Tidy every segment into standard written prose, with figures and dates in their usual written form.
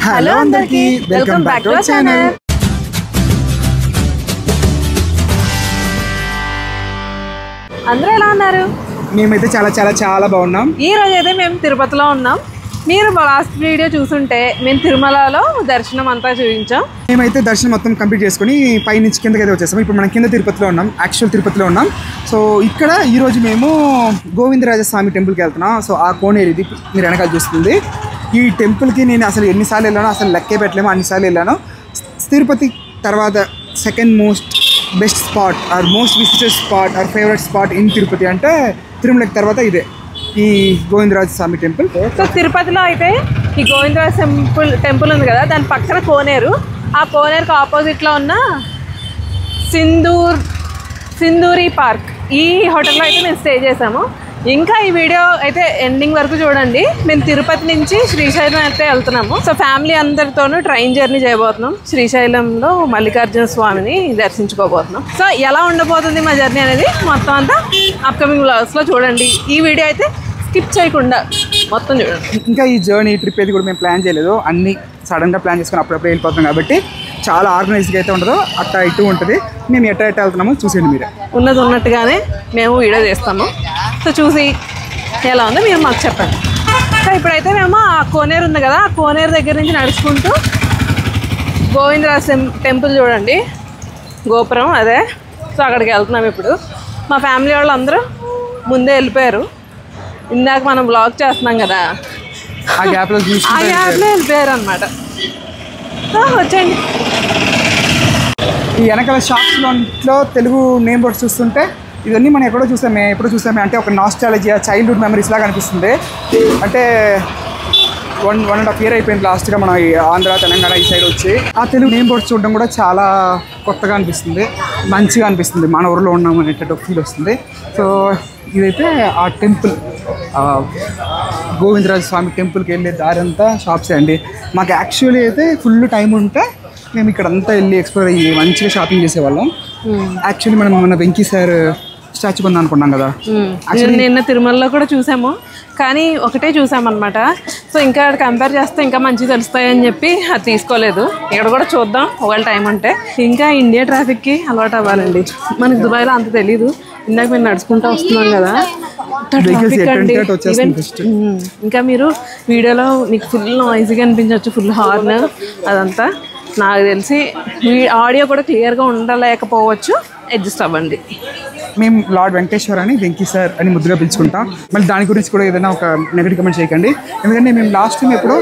Hello అందరికీ welcome back to our channel. అందరూ ఎలా ఉన్నారు? మేమైతే చాలా చాలా చాలా బాగున్నాం. ఈ రోజు అయితే మేము తిరుపతిలో ఉన్నాం. మీరు లాస్ట్ వీడియో చూసుంటే మేము తిరుమలలో దర్శనం అంతా చూపించాం. మేమైతే దర్శనం మొత్తం కంప్లీట్ చేసుకుని పై నుంచి కిందకి అయితే వచ్చేస్తాం. ఇప్పుడు మనం కింద తిరుపతిలో ఉన్నాం, యాక్చువల్ తిరుపతిలో ఉన్నాం. సో ఇక్కడ ఈరోజు మేము గోవిందరాజస్వామి టెంపుల్కి వెళ్తున్నాం. సో ఆ కోనేరు ఇది మీరు వెనకాల చూస్తుంది. ఈ టెంపుల్కి నేను అసలు ఎన్నిసార్లు వెళ్ళానో అసలు లెక్కే పెట్టలేము, అన్నిసార్లు వెళ్ళాను. తిరుపతి తర్వాత second most best spot or most visited spot or favourite spot in Tirupati అంటే తిరుమలకి తర్వాత ఇదే ఈ గోవిందరాజస్వామి టెంపుల్. సో తిరుపతిలో అయితే ఈ గోవిందరాజ టెంపుల్ ఉంది కదా, దాని పక్కన కోనేరు. ఆ కోనేరుకి ఆపోజిట్లో ఉన్న సింధూరి పార్క్ ఈ హోటల్లో అయితే మేము స్టే చేసాము. ఇంకా ఈ వీడియో అయితే ఎండింగ్ వరకు చూడండి. మేము తిరుపతి నుంచి శ్రీశైలం అయితే వెళ్తున్నాము. సో ఫ్యామిలీ అందరితోనూ ట్రైన్ జర్నీ చేయబోతున్నాం. శ్రీశైలంలో మల్లికార్జున స్వామిని దర్శించుకోబోతున్నాం. సో ఎలా ఉండబోతుంది మా జర్నీ అనేది మొత్తం అంతా అప్కమింగ్ వ్లాగ్స్లో చూడండి. ఈ వీడియో అయితే స్కిప్ చేయకుండా మొత్తం చూడండి. ఇంకా ఈ జర్నీ ట్రిప్ అయితే కూడా మేము ప్లాన్ చేయలేదు, అన్నీ సడన్గా ప్లాన్ చేసుకుని అప్పుడప్పుడు వెళ్ళిపోతున్నాం కాబట్టి చాలా ఆర్గనైజ్గా అయితే ఉండదు, అట్టా ఇటు ఉంటుంది. మేము ఎట్ట వెళ్తున్నామో చూసేయండి మీరే. ఉన్నది ఉన్నట్టుగానే మేము వీడియో చేస్తాము. సో చూసి ఎలా ఉందో మీరు మాకు చెప్పండి. సో ఇప్పుడైతే మేము ఆ కోనేరు ఉంది కదా, ఆ కోనేరు దగ్గర నుంచి నడుచుకుంటూ గోవిందరాజ టెంపుల్ చూడండి, గోపురం అదే. సో అక్కడికి వెళ్తున్నాం ఇప్పుడు. మా ఫ్యామిలీ వాళ్ళు అందరూ ముందే వెళ్ళిపోయారు. ఇందాక మనం బ్లాగ్ చేస్తున్నాం కదా, ఆ గ్యాప్లో వెళ్ళిపోయారు అనమాట. సో వచ్చేయండి. ఈ వెనకాల షాప్స్లో తెలుగు నేమ్ బోర్డ్స్ చూస్తుంటే ఇవన్నీ మనం ఎప్పుడో చూసామే అంటే ఒక నాస్టాలజియా చైల్డ్హుడ్ మెమరీస్ లాగా అనిపిస్తుంది. అంటే 1.5 year అయిపోయింది లాస్ట్గా మనం ఈ ఆంధ్ర తెలంగాణ ఈ సైడ్ వచ్చి. ఆ తెలుగు నేమ్ బోర్డ్స్ చూడడం కూడా చాలా కొత్తగా అనిపిస్తుంది, మంచిగా అనిపిస్తుంది. మన ఊరిలో ఉన్నాం అనేటట్టు ఫీల్ వస్తుంది. సో ఇదైతే ఆ టెంపుల్ గోవిందరాజ స్వామి టెంపుల్కి వెళ్ళే దారంతా షాప్సే అండి. మాకు యాక్చువల్లీ అయితే ఫుల్ టైం ఉంటే మేము ఇక్కడ అంతా వెళ్ళి ఎక్స్ప్లోర్ అయ్యి మంచిగా షాపింగ్ చేసేవాళ్ళం. యాక్చువల్లీ మనం మన వెంకీ సార్ స్టాచ్యూ కొందాం అనుకున్నాం కదా, నిన్న తిరుమలలో కూడా చూసాము, కానీ ఒకటే చూసామన్నమాట. సో ఇంకా కంపేర్ చేస్తే ఇంకా మంచిగా తెలుస్తాయని చెప్పి అది తీసుకోలేదు. ఇక్కడ కూడా చూద్దాం ఒకవేళ టైం ఉంటే. ఇంకా ఇండియా ట్రాఫిక్కి అలవాటు అవ్వాలండి. మనకి దుబాయ్లో అంత తెలీదు. ఇందాక మేము నడుచుకుంటూ వస్తున్నాం కదా, ట్రాఫిక్ అండి. ఇంకా మీరు వీడియోలో మీకు ఫుల్ నాయిజీగా అనిపించవచ్చు, ఫుల్ హార్న్ అదంతా. నాకు తెలిసి ఆడియో కూడా క్లియర్గా ఉండలేకపోవచ్చు, అడ్జస్ట్ అవ్వండి. మేము లార్డ్ వెంకటేశ్వర్ అని వెంకీ సార్ అని ముద్దుగా పిలుచుకుంటాం. మళ్ళీ దాని గురించి కూడా ఏదైనా ఒక నెగటివ్ కమెంట్ చేయకండి. ఎందుకంటే మేము లాస్ట్ టైం ఎప్పుడో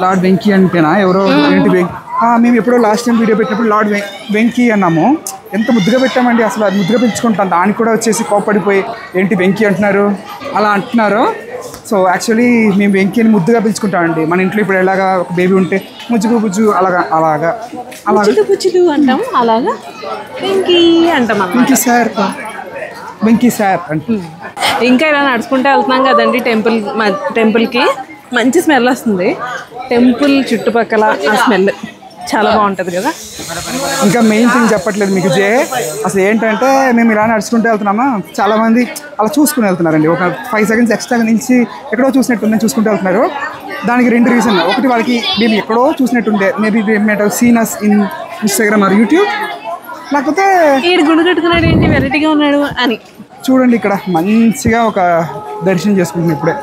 లార్డ్ వెంకీ అంటేనా ఎవరో ఏంటి మేము ఎప్పుడో లాస్ట్ టైం వీడియో పెట్టినప్పుడు లార్డ్ వెంకీ అన్నాము. ఎంత ముద్దుగా పెట్టామండి, అసలు అది ముద్దుగా పిలుచుకుంటాం. దానికి కూడా వచ్చేసి కోప్పడిపోయి ఏంటి వెంకీ అంటున్నారు అలా అంటున్నారు. సో యాక్చువల్లీ మేము వెంకీ అని ముద్దుగా పిలుచుకుంటామండి. మన ఇంట్లో ఇప్పుడు ఎలాగా ఒక బేబీ ఉంటే ముజ్జుగు బుజ్జు అలాగా అంటాం, అలాగా వెంకీ అంటాం. వెంకీ సార్ అంటే. ఇంకా ఇలా నడుచుకుంటూ వెళ్తున్నాం కదండి టెంపుల్కి. మంచి స్మెల్ వస్తుంది టెంపుల్ చుట్టుపక్కల. ఆ స్మెల్ చాలా బాగుంటుంది కదా. ఇంకా మెయిన్ థింగ్ చెప్పట్లేదు మీకు అసలు ఏంటంటే మేము ఇలా నడుచుకుంటూ వెళ్తున్నామా, చాలామంది అలా చూసుకుని వెళ్తున్నారండి. ఒక 5 seconds ఎక్స్ట్రా నుంచి ఎక్కడో చూసినట్టుందని చూసుకుంటూ వెళ్తున్నారు. దానికి 2 reasons. ఒకటి, వాళ్ళకి మేము ఎక్కడో చూసినట్టుండే, maybe seen us in Instagram or YouTube. లేకపోతే గుడి కట్టుకున్నాడు ఏంటి వెరైటీగా ఉన్నాడు అని. చూడండి ఇక్కడ మంచిగా ఒక దర్శనం చేసుకుంటున్నాం ఇప్పుడే.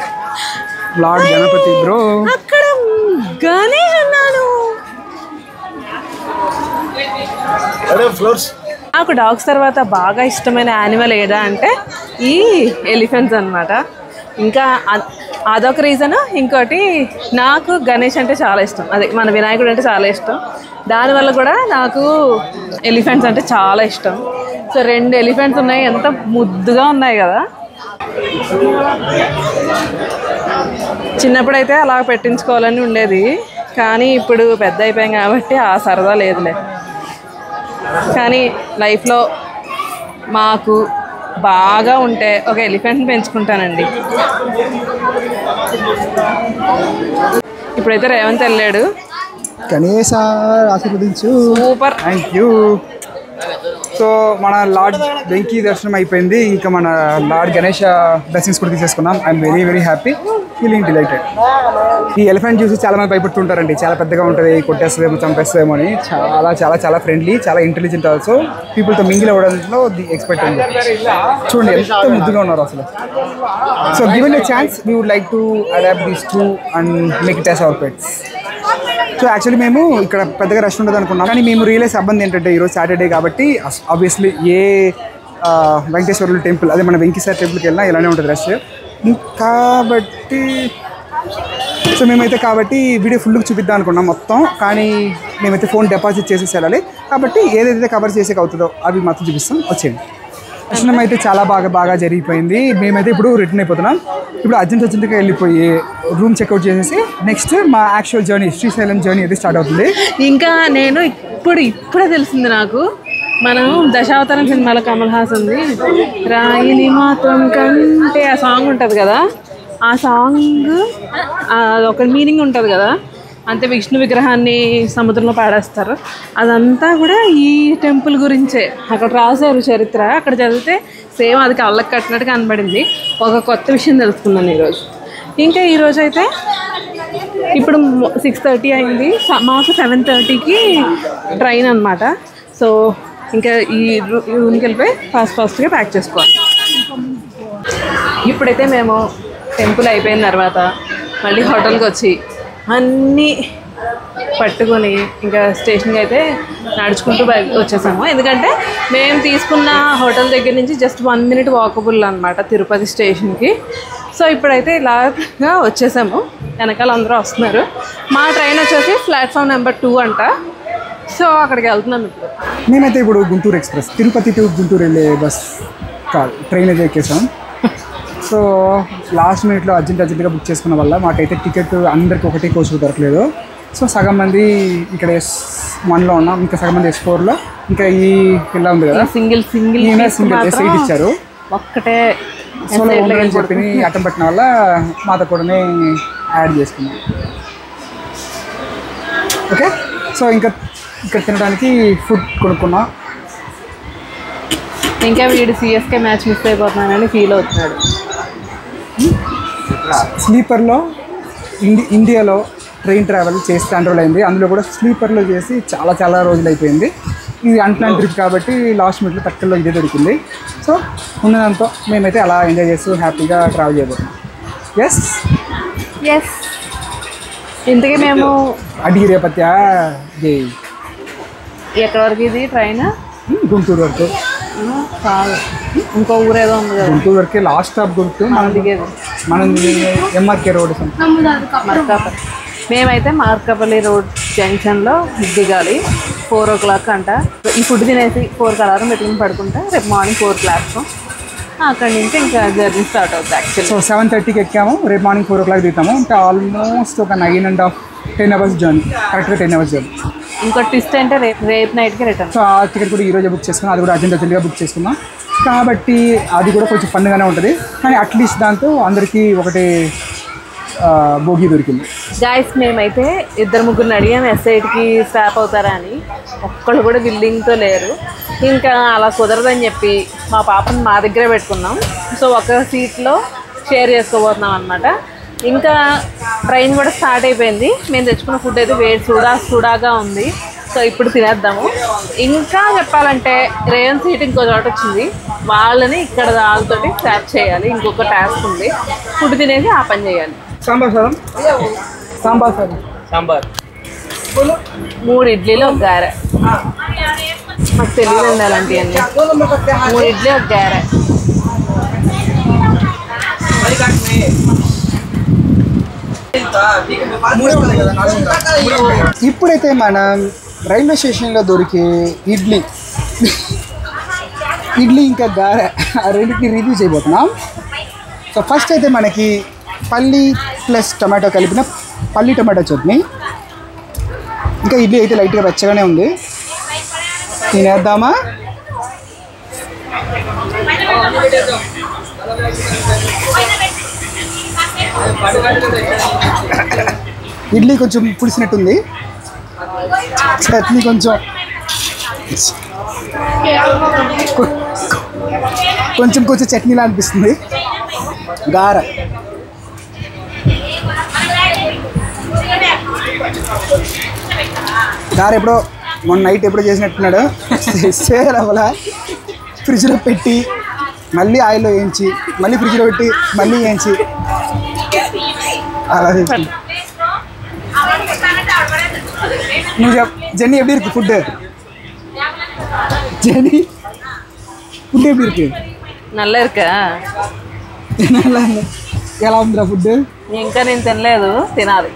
లార్డ్ గణపతి బ్రో, అక్కడ గణేష్ అన్నాడు. నాకు డాగ్స్ తర్వాత బాగా ఇష్టమైన యానిమల్ ఏదా అంటే ఈ ఎలిఫెంట్స్ అన్నమాట. ఇంకా అదొక రీజన్. ఇంకోటి, నాకు గణేష్ అంటే చాలా ఇష్టం. అదే మన వినాయకుడు అంటే చాలా ఇష్టం. దానివల్ల కూడా నాకు ఎలిఫెంట్స్ అంటే చాలా ఇష్టం. సో 2 ఎలిఫెంట్స్ ఉన్నాయి, ఎంత ముద్దుగా ఉన్నాయి కదా. చిన్నప్పుడైతే అలా పెట్టించుకోవాలని ఉండేది, కానీ ఇప్పుడు పెద్ద అయిపోయాం కాబట్టి ఆ సరదా లేదులే. కానీ లైఫ్లో మాకు బాగా ఉంటే ఒక ఎలిఫెంట్ని పెంచుకుంటానండి. ఇప్పుడైతే రేవంత్ వెళ్ళాడు. గణేశ ఆశీర్వదించు. Super, thank you. సో మన లార్డ్ వెంకీ దర్శనం అయిపోయింది. ఇంకా మన లార్డ్ గణేష్ బ్లెస్సింగ్స్ కూడా తీసేసుకున్నాం. I'm very very happy. Feeling delighted. ఈ ఎలిఫెంట్ చూసి చాలా మంది భయపడుతుంటారండి, చాలా పెద్దగా ఉంటుంది, కొట్టేస్తుందేమో చంపేస్తుందేమో అని. చాలా చాలా చాలా ఫ్రెండ్లీ, చాలా ఇంటెలిజెంట్. ఆల్సో పీపుల్తో మింగిల్ అవ్వడంలో ది ఎక్స్పెక్ట్ అండి. చూడండి ఎంత ముద్దుగా ఉన్నారు అసలు. So given a chance we would like to adopt these two and make it as our pets. So actually మేము ఇక్కడ పెద్దగా రష్ ఉండదు అనుకున్నాం, కానీ మేము రియలైజ్ అవ్వంది ఏంటంటే ఈరోజు సాటర్డే కాబట్టి ఆబ్వియస్లీ ఏ వెంకటేశ్వరుల టెంపుల్, అదే మన వెంకటేశ్వర టెంపుల్కి వెళ్ళినా ఇలానే ఉంటుంది రష్ కాబట్టి. సో మేమైతే కాబట్టి వీడియో ఫుల్గా చూపిద్దాం అనుకున్నాం మొత్తం, కానీ మేమైతే ఫోన్ డిపాజిట్ చేసేసి వెళ్ళాలి కాబట్టి ఏదైతే కవర్ చేసేకి అవుతుందో అవి మాత్రం చూపిస్తాం. వచ్చేయండి. దర్శనం అయితే చాలా బాగా జరిగిపోయింది. మేమైతే ఇప్పుడు రిటర్న్ అయిపోతున్నాం. ఇప్పుడు అర్జెంట్గా వెళ్ళిపోయి రూమ్ చెక్అవుట్ చేసేసి నెక్స్ట్ మా యాక్చువల్ జర్నీ శ్రీశైలం జర్నీ అయితే స్టార్ట్ అవుతుంది. ఇంకా నేను ఇప్పుడే తెలిసింది నాకు, మనం దశావతారం సినిమాలో కమల్ హాసన్ది రాయిని మాత్రం కంటే ఆ సాంగ్ ఉంటుంది కదా, ఆ సాంగ్ ఒక మీనింగ్ ఉంటుంది కదా, అంతే విష్ణు విగ్రహాన్ని సముద్రంలో పాడేస్తారు. అదంతా కూడా ఈ టెంపుల్ గురించే అక్కడ రాశారు చరిత్ర. అక్కడ చదివితే సేమ్ అది కళ్ళకి కట్టినట్టు కనబడింది. ఒక కొత్త విషయం తెలుసుకున్నాను ఈరోజు. ఇంకా ఈరోజు అయితే ఇప్పుడు 6:30 అయింది, మాకు 7:30కి ట్రైన్ అనమాట. సో ఇంకా ఈ రూమ్కి వెళ్ళిపోయి ఫాస్ట్గా ప్యాక్ చేసుకోవాలి. ఇప్పుడైతే మేము టెంపుల్ అయిపోయిన తర్వాత మళ్ళీ హోటల్కి వచ్చి అన్నీ పట్టుకొని ఇంకా స్టేషన్కి అయితే నడుచుకుంటూ వచ్చేసాము. ఎందుకంటే మేము తీసుకున్న హోటల్ దగ్గర నుంచి జస్ట్ 1 minute వాకబుల్ అనమాట తిరుపతి స్టేషన్కి. సో ఇప్పుడైతే ఇలాగా వచ్చేసాము. వెనకాల అందరూ వస్తున్నారు. మా ట్రైన్ వచ్చేసి ప్లాట్ఫామ్ నెంబర్ 2 అంట. సో అక్కడికి వెళ్తున్నాం ఇప్పుడు. మేమైతే ఇప్పుడు గుంటూరు ఎక్స్ప్రెస్ తిరుపతి టు గుంటూరు వెళ్ళే బస్ ట్రైన్ అయితే ఎక్కేసాం. సో లాస్ట్ మినిట్లో అర్జెంట్గా బుక్ చేసుకున్న వల్ల మాకైతే టికెట్ అందరికి ఒకటే కోచ్ దొరకలేదు. సో సగం మంది ఇక్కడ S1లో ఉన్నాం, ఇంకా సగం మంది S4లో, ఇంకా ఈ ఇలా ఉంది కదా సింగిల్ సీట్ ఇచ్చారు. ఒక్కటే సోలో అని చెప్పి అట్టం పట్టిన వల్ల మాతో కూడానే యాడ్ చేసుకున్నాం. ఓకే, సో ఇంకా ఇక్కడ తినడానికి ఫుడ్ కొనుక్కున్నాం. ఇంకా వీడు CSK మ్యాచ్ మిస్ అయిపోతున్నానని ఫీల్ అవుతున్నాడు. స్లీపర్లో ఇండియాలో ట్రైన్ ట్రావెల్ చేసి 10 రోజులు అయింది. అందులో కూడా స్లీపర్లో చేసి చాలా రోజులు అయిపోయింది. ఇది అన్ప్లాన్ ట్రిప్ కాబట్టి లాస్ట్ మినిట్లో తక్కువలో ఇదే దొరికింది. సో ఉన్నదాంతో మేమైతే అలా ఎంజాయ్ చేస్తూ హ్యాపీగా ట్రావెల్ చేయబోతున్నాం. ఎస్ ఇంతకీ మేము అడిగిరేపత్యా ఎక్కడి వరకు ఇది ట్రైన్? గుంటూరు వరకు. కాదు, ఇంకో ఊరేదో ఉంది కదా. గుంటూరు వరకే లాస్ట్ స్టాప్ గుంటూరు. మనం దిగేది MRK రోడ్. మార్కాపల్లి. మేమైతే మార్కాపల్లి రోడ్ జంక్షన్లో దిగాలి. 4 o'clock అంట. ఈ ఫుడ్ తినేసి 4కి అలారం పెట్టుకుని పడుకుంటే రేపు మార్నింగ్ 4 ప్లాట్ఫామ్. అక్కడి నుంచి ఇంకా జర్నీ స్టార్ట్ అవుతుంది యాక్చువల్లీ. సో 7:30కి ఎక్కాము, రేపు మార్నింగ్ 4 o'clock దిగుతాము. ఇంకా ఆల్మోస్ట్ ఒక 9.5 10 hours జర్నీ, కరెక్ట్గా 10 hours జర్నీ. ఇంకో ట్విస్ట్ అంటే రేపు నైట్కి రిటర్న్. సో ఆ టికెట్ కూడా ఈరోజే బుక్ చేసుకున్నాం, అది కూడా అర్జెంట్గా బుక్ చేసుకున్నాం కాబట్టి అది కూడా కొంచెం ఫన్గానే ఉంటుంది. కానీ అట్లీస్ట్ దాంతో అందరికీ ఒకటి బోగి దొరికింది. గాయస్ మేమైతే 2-3 అడిగాము S8కి స్వాప్ అవుతారా అని. ఒక్కళ్ళు కూడా బిల్డింగ్తో లేరు. ఇంకా అలా కుదరదని చెప్పి మా పాపని మా దగ్గరే పెట్టుకున్నాం. సో ఒక సీట్లో షేర్ చేసుకోబోతున్నాం అనమాట. ఇంకా ట్రైన్ కూడా స్టార్ట్ అయిపోయింది. మేము తెచ్చుకున్న ఫుడ్ అయితే చూడాగా ఉంది. సో ఇప్పుడు తినేద్దాము. ఇంకా చెప్పాలంటే రేయన్ సీట్ ఇంకో చోట వచ్చింది, వాళ్ళని ఇక్కడ వాళ్ళతోటి స్వాప్ చేయాలి. ఇంకొక టాస్క్ ఉంది, ఫుడ్ తినేసి ఆ పని చేయాలి. సాంబార్ 3 ఇడ్లీలు ఒక గారె. మాకు తెలియదండి అలాంటివన్నీ. 3 ఇడ్లీ ఒక గారె. ఇప్పుడైతే మనం రైల్వే స్టేషన్లో దొరికే ఇడ్లీ ఇంకా గారె ఆ రెండింటిని రివ్యూ చేయబోతున్నాం. సో ఫస్ట్ అయితే మనకి పల్లి ప్లస్ టమాటో కలిపిన పల్లి టమాటో చట్నీ. ఇంకా ఇడ్లీ అయితే లైట్గా వెచ్చగానే ఉంది, తినేద్దామా? ఇడ్లీ కొంచెం పులిసినట్టుంది, చట్నీ కొంచెం చట్నీలా అనిపిస్తుంది. గార దారి ఎప్పుడో మొన్న నైట్ ఎప్పుడో చేసినట్టున్నాడు. సేల్ అవ్వాల ఫ్రిడ్జ్లో పెట్టి మళ్ళీ ఆయిల్లో వేయించి మళ్ళీ ఫ్రిడ్జ్లో పెట్టి మళ్ళీ వేయించి అలా చేసి. నువ్వు జెన్నీ எப்படி இருக்கு ஃபுட்டு? ஜெனி ஃபுட்டு எப்படி இருக்கு? నల్ల ఇరుకా ఎలా ఉందిరా ఫుడ్? ఇంకా నేను తినలేదు, తినాలి.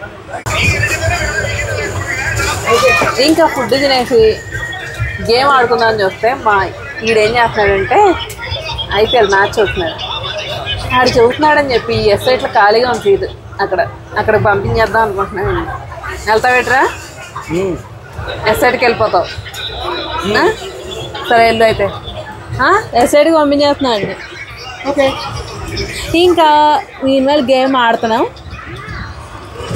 ఇంకా ఫుడ్ తినేసి గేమ్ ఆడుకుందామని చూస్తే మా ఈడేం చేస్తున్నాడంటే ఐపీఎల్ మ్యాచ్ చూస్తున్నాడు. ఆడు చూస్తున్నాడని చెప్పి ఎస్ఐట్లో ఖాళీగా ఉంటుంది అక్కడికి పంపించేద్దాం అనుకుంటున్నాను. వెళ్తావేట్రా? ఎస్ఐట్కి వెళ్ళిపోతావు. సరే వెళ్ళు అయితే. ఎస్ఐట్కి పంపించేస్తున్నాడు. ఓకే. ఇంకా దీనివల్ల గేమ్ ఆడుతున్నాం.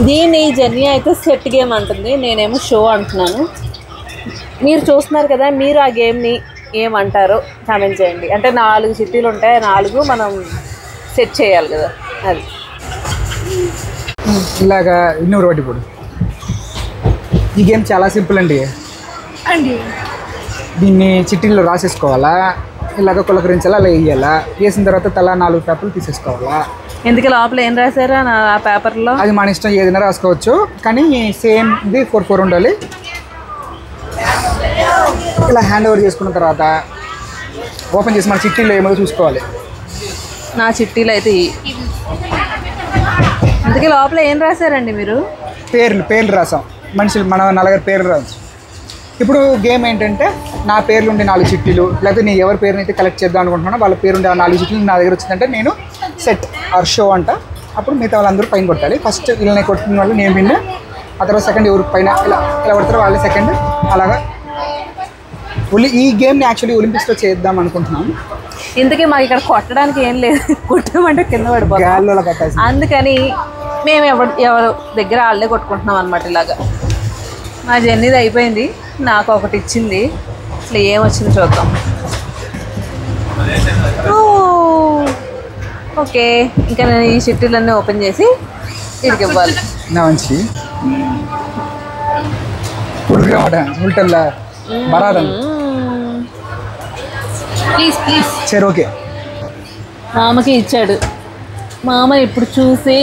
దీన్ని జర్నీ అయితే సెట్ గేమ్ అంటుంది, నేనేమో షో అంటున్నాను. మీరు చూస్తున్నారు కదా, మీరు ఆ గేమ్ని ఏమంటారో కామెంట్ చేయండి. అంటే 4 చిట్టీలు ఉంటాయి, 4 మనం సెట్ చేయాలి కదా, అది. ఇలాగా ఇన్నూరు ఒకటి. ఇప్పుడు ఈ గేమ్ చాలా సింపుల్ అండి. దీన్ని చిట్టీల్లో రాసేసుకోవాలా, ఇలాగ కులకరించాలా, అలా వేయాలా. వేసిన తర్వాత తలా 4 పేపర్లు తీసేసుకోవాలా. ఎందుకు లోపల ఏం రాశారా ఆ పేపర్లో? అది మన ఇష్టం, ఏదైనా రాసుకోవచ్చు. కానీ సేమ్ ఇది 4 ఉండాలి. ఇలా హ్యాండ్ ఓవర్ చేసుకున్న తర్వాత ఓపెన్ చేసి మన చిట్టీలో ఏమో చూసుకోవాలి. నా చిట్టీలు అయితే అందుకే లోపల ఏం రాశారండి మీరు? పేర్లు రాసాం. మనుషులు మన 4 పేర్లు రాసాం. ఇప్పుడు గేమ్ ఏంటంటే నా పేర్లు ఉండే 4 చిట్టీలు, లేకపోతే నేను ఎవరి పేరుని అయితే కలెక్ట్ చేద్దాం అనుకుంటున్నానో వాళ్ళ పేరు ఉండే ఆ 4 చిట్టీలు నా దగ్గర వచ్చిందంటే నేను సెట్ ఆర్ షో అంట. అప్పుడు మిగతా వాళ్ళందరూ పైన కొట్టాలి. ఫస్ట్ వీళ్ళని కొట్టిన వాళ్ళు నేను విన్, ఆ తర్వాత సెకండ్ ఎవరు పైన ఇలా కొడతారో వాళ్ళే సెకండ్. అలాగా ఈ గేమ్ని యాక్చువల్లీ ఒలింపిక్స్లో చేద్దాం అనుకుంటున్నాం. ఇందుకే మాకు ఇక్కడ కొట్టడానికి ఏం లేదు, కొట్టమంటే కింద పడిపోతాం. అందుకని మేము ఎవరు దగ్గర వాళ్ళే కొట్టుకుంటున్నాం అనమాట. ఇలాగా మా జర్నీది అయిపోయింది, నాకు ఒకటి ఇచ్చింది. అసలు ఏమొచ్చింది చూద్దాం. ఓకే, ఇంకా నేను ఈ చిట్టీలన్నీ ఓపెన్ చేసి ఇక్కడికి ఇవ్వాలి. మంచి ఉల్టల్లా బరాదం. Please please. సరే ఓకే. మామకి ఇచ్చాడు. మామ ఇప్పుడు చూసి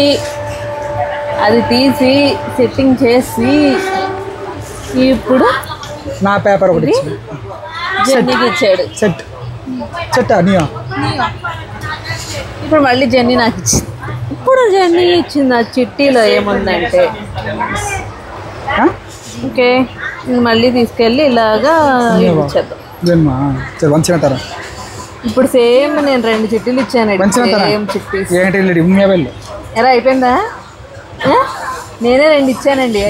అది తీసి సెట్టింగ్ చేసి ఇప్పుడు నా పేపర్ ఒకటి జర్నీకి ఇచ్చాడు. సెట్ అనియా. ఇప్పుడు మళ్ళీ జర్నీ నాకు ఇచ్చింది. ఇప్పుడు జర్నీ ఇచ్చింది. ఆ చిట్టీలో ఏముందంటే ఓకే, మళ్ళీ తీసుకెళ్ళి ఇలాగా ఇచ్చేద్దాం. ఇప్పుడు సేమ్ నేను 2 చిట్టీలు ఇచ్చాను. సేమ్ చిట్టీస్ ఎలా అయిపోయిందా? నేనే 2 ఇచ్చానండి.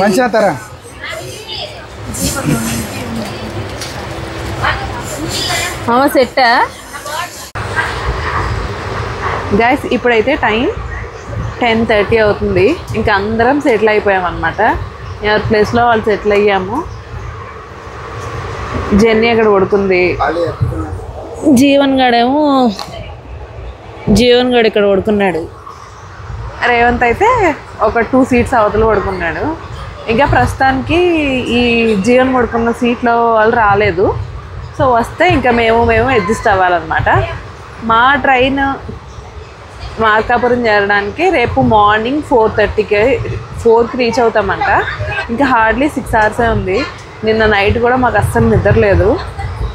సెట్టా గైస్? ఇప్పుడైతే టైం 10:30 అవుతుంది. ఇంకా అందరం సెటిల్ అయిపోయామన్నమాట. ఎవరి ప్లేస్లో వాళ్ళు సెటిల్ అయ్యాము. జర్నీ అక్కడ పడుకుంది. జీవన్ గడు ఇక్కడ పడుకున్నాడు. రేవంత్ అయితే ఒక 2 సీట్స్ అవతల పడుకున్నాడు. ఇంకా ప్రస్తుతానికి ఈ జీవన్ పడుకున్న సీట్లో వాళ్ళు రాలేదు. సో వస్తే ఇంకా మేము అడ్జస్ట్ అవ్వాలన్నమాట. మా ట్రైన్ మార్కాపురం చేరడానికి రేపు మార్నింగ్ 4:30కి రీచ్ అవుతామంట. ఇంకా హార్డ్లీ 6 అవర్సే ఉంది. నిన్న నైట్ కూడా మాకు అస్సలు నిద్రలేదు.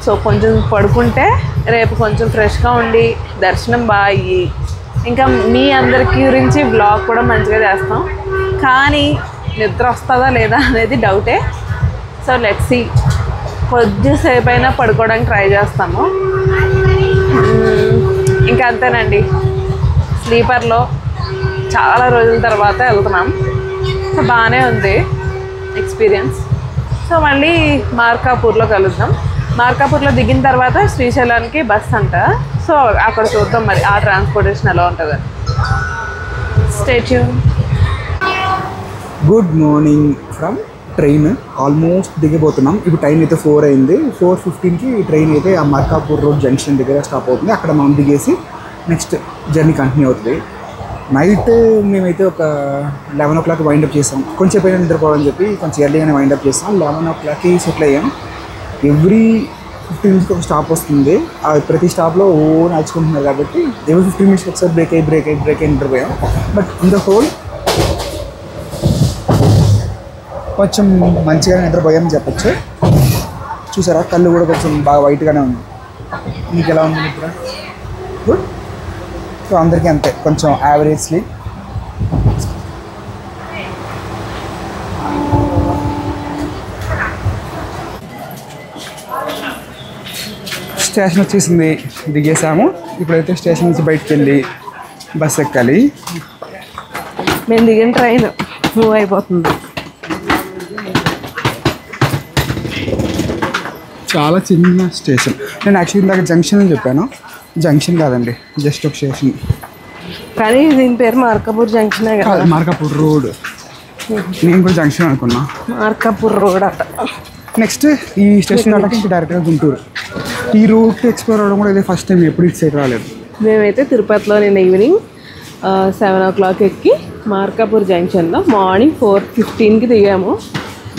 సో కొంచెం పడుకుంటే రేపు కొంచెం ఫ్రెష్గా ఉండి దర్శనం బాగా అయ్యి ఇంకా మీ అందరికీ గురించి బ్లాగ్ కూడా మంచిగా చేస్తాం. కానీ నిద్ర వస్తుందా లేదా అనేది డౌటే. So let's see. కొద్దిసేపు అయినా పడుకోవడానికి ట్రై చేస్తాము. ఇంకా అంతేనండి. స్లీపర్లో చాలా రోజుల తర్వాత వెళ్తున్నాం. సో బాగానే ఉంది ఎక్స్పీరియన్స్. సో మళ్ళీ మార్కాపూర్లో కలుద్దాం. మార్కాపూర్లో దిగిన తర్వాత శ్రీశైలానికి బస్ అంట. సో అక్కడ చూద్దాం మరి ఆ ట్రాన్స్పోర్టేషన్ ఎలా ఉంటుందని. Stay tune. Good morning from train. Almost దిగిపోతున్నాం. ఇప్పుడు టైం అయితే 4 అయింది. 4:15కి ట్రైన్ అయితే ఆ మార్కాపూర్ రోడ్ జంక్షన్ దగ్గర స్టాప్ అవుతుంది. అక్కడ మనం దిగేసి నెక్స్ట్ జర్నీ కంటిన్యూ అవుతుంది. నైట్ మేమైతే ఒక 11 o'clock వైండప్ చేస్తాం. కొంచెం పైన నిద్రపోవాలని చెప్పి కొంచెం ఎర్లీగానే వైండప్ చేస్తాం. 11 o'clockకి సెటిల్ అయ్యాం. ఎవ్రీ 15 minutes ఒక స్టాప్ వస్తుంది. ప్రతి స్టాప్లో నడుచుకుంటున్నారు కాబట్టి ఎవరి 15 minutes ఒకసారి బ్రేక్ అయ్యి నిద్రపోయాం. బట్ ఇన్ ద హోల్ కొంచెం మంచిగా నిద్రపోయామని చెప్పచ్చు. చూసారా, కళ్ళు కూడా కొంచెం బాగా వైట్గానే ఉంది. మీకు ఎలా ఉంది నిద్ర? గుడ్. సో అందరికీ అంతే, కొంచెం యావరేజ్ స్లీప్. స్టేషన్ వచ్చేసింది, దిగేసాము. ఇప్పుడైతే స్టేషన్ నుంచి బయటకు వెళ్ళి బస్ ఎక్కాలి. మేము దిగిన ట్రైన్ మూవ్ అయిపోతుంది. చాలా చిన్న స్టేషన్. నేను యాక్చువల్లీ ఇందాక జంక్షన్ అని చెప్పాను, జంక్షన్ కాదండి, జస్ట్ ఒక స్టేషన్. కానీ దీని పేరు మార్కాపూర్ జంక్షన్ కదా. మార్కాపూర్ రోడ్. నేను కూడా జంక్షన్ అనుకున్నా. మార్కాపూర్ రోడ్ అట. నెక్స్ట్ ఈ స్టేషన్ నెక్స్ట్ డైరెక్ట్గా గుంటూరు. ఈ రూట్ ఎక్స్ప్లోర్ అవ్వడం కూడా ఇదే ఫస్ట్ టైం, ఎప్పుడు ఇటు సైడ్ రాలేదు. మేమైతే తిరుపతిలో నిన్న ఈవినింగ్ 7 o'clock ఎక్కి మార్కాపూర్ జంక్షన్లో మార్నింగ్ 4:15కి దిగాము.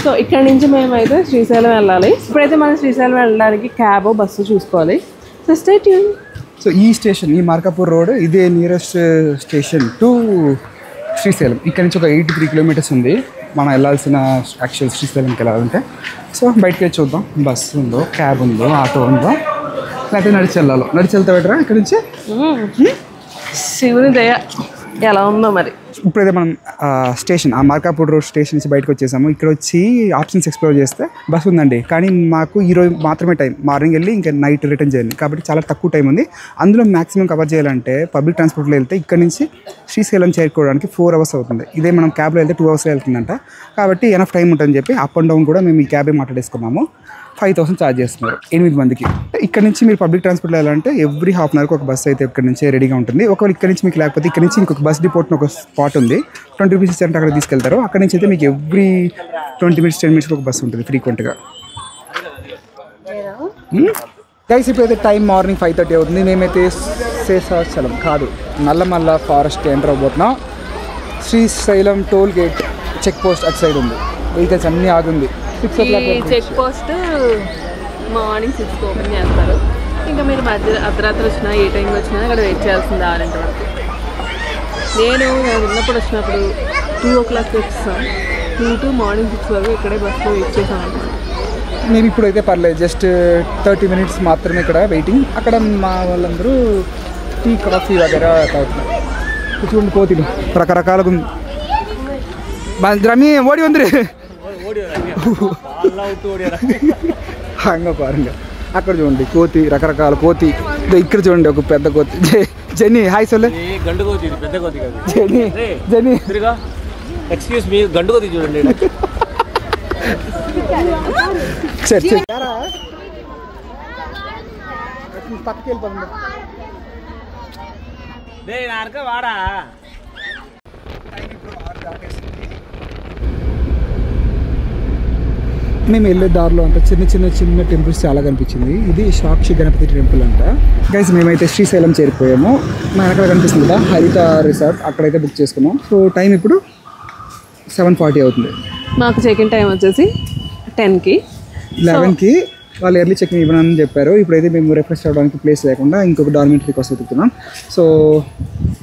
సో ఇక్కడ నుంచి మేమైతే శ్రీశైలం వెళ్ళాలి. ఇప్పుడైతే మనం శ్రీశైలం వెళ్ళడానికి క్యాబ్ బస్సు చూసుకోవాలి. So stay tune. సో ఈ స్టేషన్, ఈ మార్కాపూర్ రోడ్, ఇదే నియరెస్ట్ స్టేషన్ టు శ్రీశైలం. ఇక్కడ నుంచి ఒక 83 kilometers ఉంది మనం వెళ్ళాల్సిన యాక్చువల్ శ్రీశైలంకి వెళ్ళాలంటే. సో బయటకి వెళ్ళి చూద్దాం, బస్సు ఉందో, క్యాబ్ ఉందో, ఆటో ఉందో, లేకపోతే నడిచి వెళ్ళాలో. నడిచి వెళ్తా బెటరా ఇక్కడ నుంచి? శివుని దయ ఎలా ఉందో మరి. ఇప్పుడైతే మనం స్టేషన్, ఆ మార్కాపూర్ రోడ్ స్టేషన్ నుంచి బయటకు వచ్చేసాము. ఇక్కడ వచ్చి ఆప్షన్స్ ఎక్స్ప్లోర్ చేస్తే బస్ ఉందండి, కానీ మాకు ఈరోజు మాత్రమే టైం, మార్నింగ్ వెళ్ళి ఇంకా నైట్ రిటర్న్ చేయాలి కాబట్టి చాలా తక్కువ టైం ఉంది. అందులో మ్యాక్సిమం కవర్ చేయాలంటే పబ్లిక్ ట్రాన్స్పోర్ట్లో వెళ్తే ఇక్కడ నుంచి శ్రీశైలం చేరుకోవడానికి 4 hours అవుతుంది. ఇదే మనం క్యాబ్లో వెళ్తే 2 hours వెళ్తుందంట. కాబట్టి ఎనఫ్ టైం ఉంటుందని చెప్పి అప్ అండ్ డౌన్ కూడా మేము ఈ క్యాబే మాట్లాడేసుకున్నాము. 5,000 ఛార్జ్ చేస్తున్నారు 8 మందికి. ఇక్కడ నుంచి మీరు పబ్లిక్ ట్రాన్స్పోర్ట్లో వెళ్ళాలంటే ఎవ్రీ హాఫ్ అన్ అవర్కి ఒక బస్ అయితే ఇక్కడ నుంచి రెడీగా ఉంటుంది. ఒకవేళ ఇక్కడ నుంచి మీకు లేకపోతే ఇక్కడ నుంచి ఇంకొక బస్ డిపోట్ని ఒక స్పాట్ ఉంది, 20 rupees ఇచ్చారంటే అక్కడ తీసుకెళ్తారు. అక్కడ నుంచి అయితే మీకు ఎవ్రీ 20 minutes 10 minutes ఒక బస్సు ఉంటుంది ఫ్రీక్వెంట్గా. గైస్ ఇప్పుడైతే టైం మార్నింగ్ 5:30 అవుతుంది. మేమైతే శేషాచలం కాదు, నల్లమల్ల ఫారెస్ట్ ఎంటర్ అవబోతున్నాం. Srisailam toll gate check post అటు సైడ్ ఉంది. వెహికల్స్ అన్నీ ఆగుంది. 6 o'clock చెక్ పోస్ట్ మార్నింగ్ 6కి ఓపెన్ చేస్తారు. ఇంకా మీరు అర్ధరాత్రి వచ్చినా ఏ టైంకి వచ్చినా అక్కడ వెయిట్ చేయాల్సింది 6 గంటల వరకు. నేను ఉన్నప్పుడు వచ్చినప్పుడు 2 o'clock వచ్చాను. 2 to మార్నింగ్ 6 వరకు ఇక్కడే బస్సులో వెయిట్ చేసాను. మేము ఇప్పుడైతే పర్లేదు, జస్ట్ 30 minutes మాత్రమే ఇక్కడ వెయిటింగ్. అక్కడ మా వాళ్ళందరూ టీ కాఫీ వగేరా తాగుతున్నారు. చూడండి కోతిలు రకరకాలుగా ఉంది. రమి ఓడి వందరు పారంగా. అక్కడ చూడండి కోతి, రకరకాల కోతి. ఇక్కడ చూడండి ఒక పెద్ద కోతి. జెనీ హాయ్ సొల్లే. గండు కోతి, పెద్ద కోతి కాదు. జెనీ ఎక్స్క్యూజ్ మీ, గండు కోతి చూడండి. సరే పక్కకి వెళ్ళిపోతుంది. వాడా మేము వెళ్ళే దారిలో అంట చిన్న టెంపుల్స్ చాలా కనిపించింది. ఇది సాక్షి గణపతి టెంపుల్ అంట. గైస్ మేమైతే శ్రీశైలం చేరిపోయాము. మన అక్కడ కనిపిస్తుంది కదా హరిత రిసార్ట్, అక్కడైతే బుక్ చేసుకున్నాం. సో టైం ఇప్పుడు 7:40 అవుతుంది. మాకు చెక్-ఇన్ టైం వచ్చేసి 10కి. 11కి వాళ్ళు ఎర్లీ చెక్ ఇవ్వనని చెప్పారు. ఇప్పుడైతే మేము రిఫ్రెష్ అవ్వడానికి ప్లేస్ లేకుండా ఇంకొక డార్మెంటరీ కోసం వెతుకుతున్నాం. సో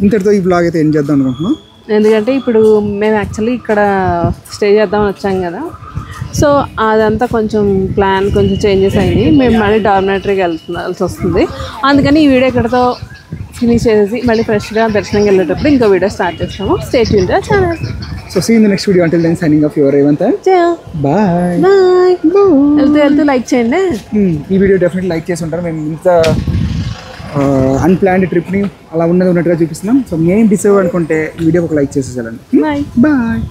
ఇంతటితో ఈ బ్లాగ్ అయితే ఎండ్ చేద్దాం అనుకుంటున్నాం. ఎందుకంటే ఇప్పుడు మేము యాక్చువల్లీ ఇక్కడ స్టే చేద్దామని వచ్చాం కదా. సో అదంతా కొంచెం ప్లాన్ కొంచెం చేంజెస్ అయింది. మేము మళ్ళీ డార్మిటరీకి వెళ్తాల్సి వస్తుంది. అందుకని ఈ వీడియో ఇక్కడతో ఫినిష్ చేసేసి మళ్ళీ ఫ్రెష్గా దర్శనంకి వెళ్ళేటప్పుడు ఇంకో వీడియో స్టార్ట్ చేస్తాము. Stay tune to channel. So see you in the next video. Until then, signing off your Revant. Bye. వెళ్తూ లైక్ చేయండి. ఈ వీడియో డెఫినెట్లీ లైక్ చేసి ఉంటారు. మేము ఇంత అన్ప్లాన్డ్ ట్రిప్ని అలా ఉన్నట్టుగా చూపిస్తున్నాం. సో మేము డిసర్వ్ అనుకుంటే ఈ వీడియో ఒక లైక్ చేసేసాలండి. బాయ్. బాయ్.